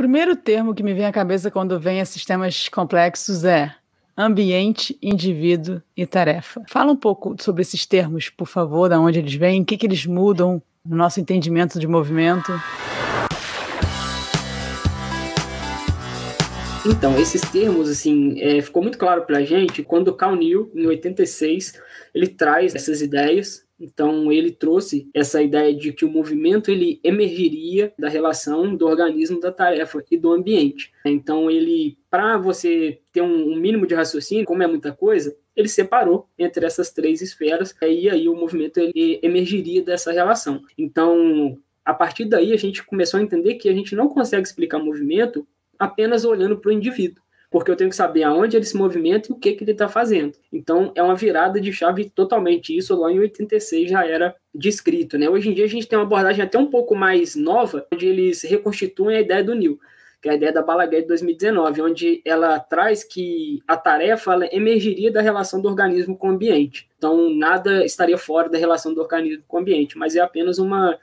primeiro termo que me vem à cabeça quando vem a sistemas complexos é ambiente, indivíduo e tarefa. Fala um pouco sobre esses termos, por favor, de onde eles vêm, o que eles mudam no nosso entendimento de movimento. Então, esses termos, assim, ficou muito claro para a gente quando o Cal Newell, em 86, ele traz essas ideias. Então, ele trouxe essa ideia de que o movimento ele emergiria da relação do organismo, da tarefa e do ambiente. Então, ele, para você ter um mínimo de raciocínio, como é muita coisa, ele separou entre essas três esferas, e aí o movimento ele emergiria dessa relação. Então, a partir daí, a gente começou a entender que a gente não consegue explicar movimento apenas olhando para o indivíduo, porque eu tenho que saber aonde ele se movimenta e o que ele está fazendo. Então, é uma virada de chave totalmente. Isso lá em 86 já era descrito, né? Hoje em dia a gente tem uma abordagem até um pouco mais nova, onde eles reconstituem a ideia do Newell, que é a ideia da Balaguer de 2019, onde ela traz que a tarefa ela emergiria da relação do organismo com o ambiente. Então, nada estaria fora da relação do organismo com o ambiente, mas é apenas uma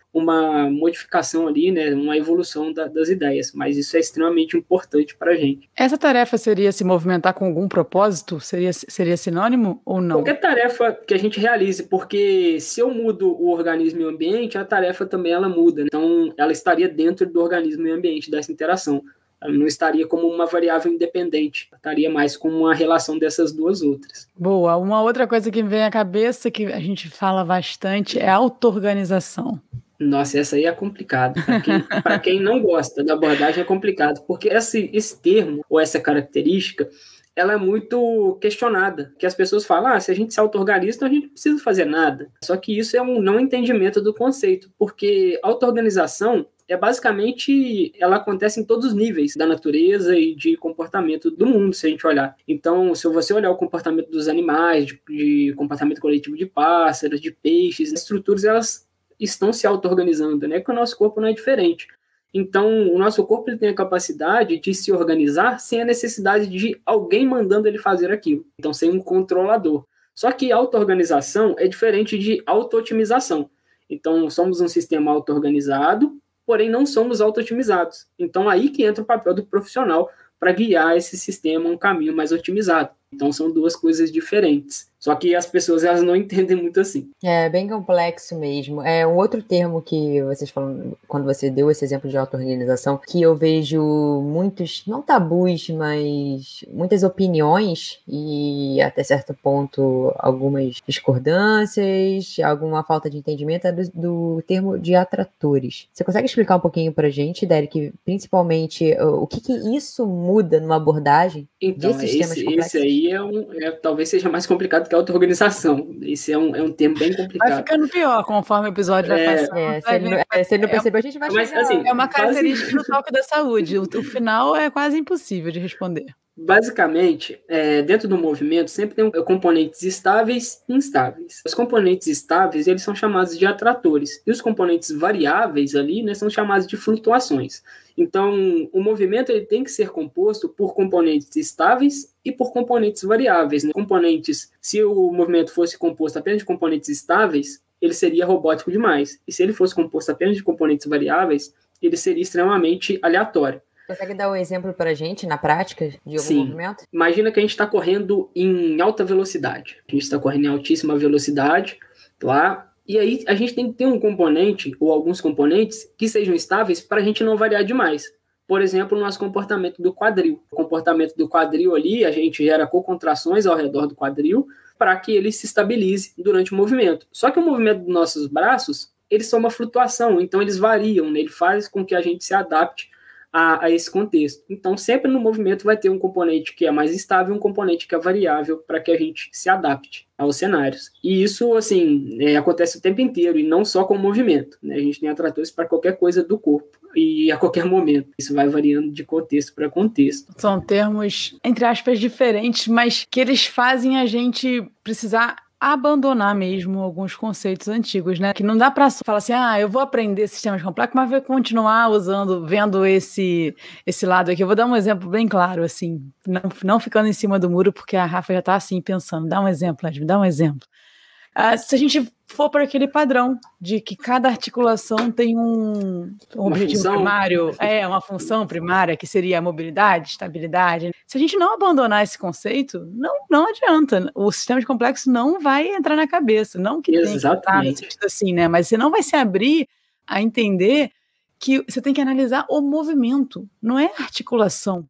modificação ali, né, uma evolução das ideias. Mas isso é extremamente importante para a gente. Essa tarefa seria se movimentar com algum propósito? Seria sinônimo ou não? Qualquer tarefa que a gente realize, porque se eu mudo o organismo e o ambiente, a tarefa também ela muda. Então, ela estaria dentro do organismo e o ambiente, dessa interação. Ela não estaria como uma variável independente, estaria mais como uma relação dessas duas outras. Boa. Uma outra coisa que me vem à cabeça, que a gente fala bastante, é auto-organização. Nossa, essa aí é complicado. Para quem não gosta da abordagem é complicado, porque esse termo, ou essa característica, ela é muito questionada, que as pessoas falam, se a gente se auto-organiza, então a gente não precisa fazer nada. Só que isso é um não entendimento do conceito, porque auto-organização basicamente, ela acontece em todos os níveis da natureza e de comportamento do mundo, se a gente olhar. Então, se você olhar o comportamento dos animais, de comportamento coletivo de pássaros, de peixes, as estruturas, elas estão se auto-organizando, né? Que o nosso corpo não é diferente. Então, o nosso corpo ele tem a capacidade de se organizar sem a necessidade de alguém mandando ele fazer aquilo. Então, sem um controlador. Só que auto-organização é diferente de auto-otimização. Então, somos um sistema auto-organizado, porém não somos auto-otimizados. Então, aí que entra o papel do profissional para guiar esse sistema a um caminho mais otimizado. Então, são duas coisas diferentes. Só que as pessoas elas não entendem muito assim. É bem complexo mesmo. É um outro termo que vocês falam, quando você deu esse exemplo de auto-organização, que eu vejo muitos, não tabus, mas muitas opiniões e até certo ponto algumas discordâncias, alguma falta de entendimento é do termo de atratores. Você consegue explicar um pouquinho pra gente, Derek, principalmente o que isso muda numa abordagem então, de sistemas complexos? Esse aí talvez seja mais complicado que a auto-organização. Esse é um termo bem complicado. Vai ficando pior conforme o episódio vai passando. Se ele não perceber, a gente vai chegar. Assim, é uma característica do toque da saúde. O final é quase impossível de responder. Basicamente, dentro do movimento, sempre tem componentes estáveis e instáveis. Os componentes estáveis, eles são chamados de atratores. E os componentes variáveis ali, né, são chamados de flutuações. Então, o movimento ele tem que ser composto por componentes estáveis e por componentes variáveis, né? Componentes, se o movimento fosse composto apenas de componentes estáveis, ele seria robótico demais. E se ele fosse composto apenas de componentes variáveis, ele seria extremamente aleatório. Consegue dar um exemplo para a gente, na prática, de algum movimento? Imagina que a gente está correndo em alta velocidade. A gente está correndo em altíssima velocidade lá, e aí a gente tem que ter um componente, ou alguns componentes, que sejam estáveis para a gente não variar demais. Por exemplo, o nosso comportamento do quadril. O comportamento do quadril ali, a gente gera cocontrações ao redor do quadril para que ele se estabilize durante o movimento. Só que o movimento dos nossos braços, eles são uma flutuação, então eles variam, né? Ele faz com que a gente se adapte a esse contexto. Então, sempre no movimento vai ter um componente que é mais estável e um componente que é variável para que a gente se adapte aos cenários. E isso, assim, acontece o tempo inteiro e não só com o movimento, né? A gente tem atratores para qualquer coisa do corpo e a qualquer momento. Isso vai variando de contexto para contexto. São termos, entre aspas, diferentes, mas que eles fazem a gente precisar abandonar mesmo alguns conceitos antigos, né? Que não dá para falar assim, eu vou aprender sistemas complexos, mas vou continuar vendo esse lado aqui. Eu vou dar um exemplo bem claro, assim, não ficando em cima do muro, porque a Rafa já está assim pensando, dá um exemplo, Edmund, dá um exemplo. Se a gente for para aquele padrão de que cada articulação tem um objetivo primário, uma função primária, que seria a mobilidade, estabilidade. Se a gente não abandonar esse conceito, não adianta. O sistema de complexo não vai entrar na cabeça. Não que tenha que entrar no sentido assim, né? Mas você não vai se abrir a entender que você tem que analisar o movimento, não é a articulação.